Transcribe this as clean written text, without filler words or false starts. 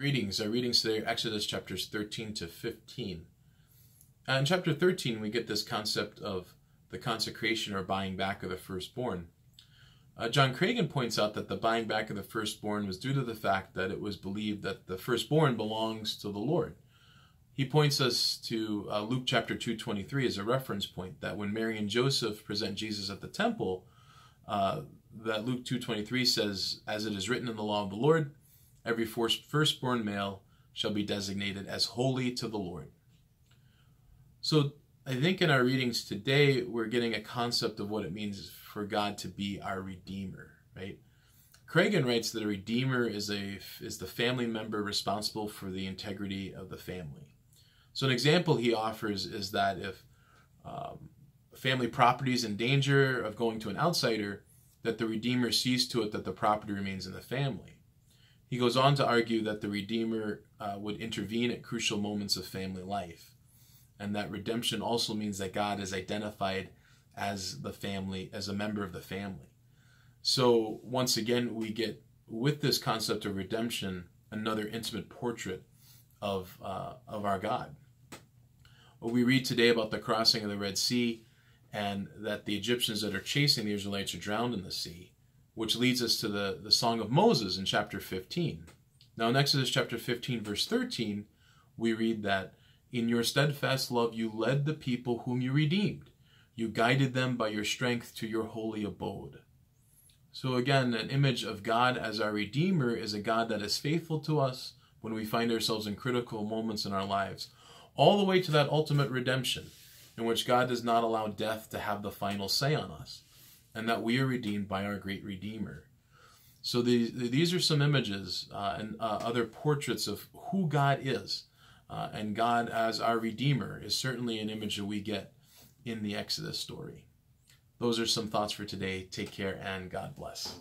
Greetings. Our readings today are Exodus chapters 13 to 15. In chapter 13, we get this concept of the consecration or buying back of the firstborn. John Kragen points out that the buying back of the firstborn was due to the fact that it was believed that the firstborn belongs to the Lord. He points us to Luke chapter 2:23 as a reference point, that when Mary and Joseph present Jesus at the temple, that Luke 2:23 says, "As it is written in the law of the Lord, every firstborn male shall be designated as holy to the Lord." So I think in our readings today, we're getting a concept of what it means for God to be our Redeemer, right? Kragen writes that a Redeemer is the family member responsible for the integrity of the family. So an example he offers is that if family property is in danger of going to an outsider, that the Redeemer sees to it that the property remains in the family. He goes on to argue that the Redeemer would intervene at crucial moments of family life, and that redemption also means that God is identified as the family, as a member of the family. So once again, we get, with this concept of redemption, another intimate portrait of our God. Well, we read today about the crossing of the Red Sea, and that the Egyptians that are chasing the Israelites are drowned in the sea, which leads us to the Song of Moses in chapter 15. Now in Exodus chapter 15, verse 13, we read that, "In your steadfast love you led the people whom you redeemed. You guided them by your strength to your holy abode." So again, an image of God as our Redeemer is a God that is faithful to us when we find ourselves in critical moments in our lives, all the way to that ultimate redemption, in which God does not allow death to have the final say on us, and that we are redeemed by our great Redeemer. So these are some images and other portraits of who God is. And God as our Redeemer is certainly an image that we get in the Exodus story. Those are some thoughts for today. Take care and God bless.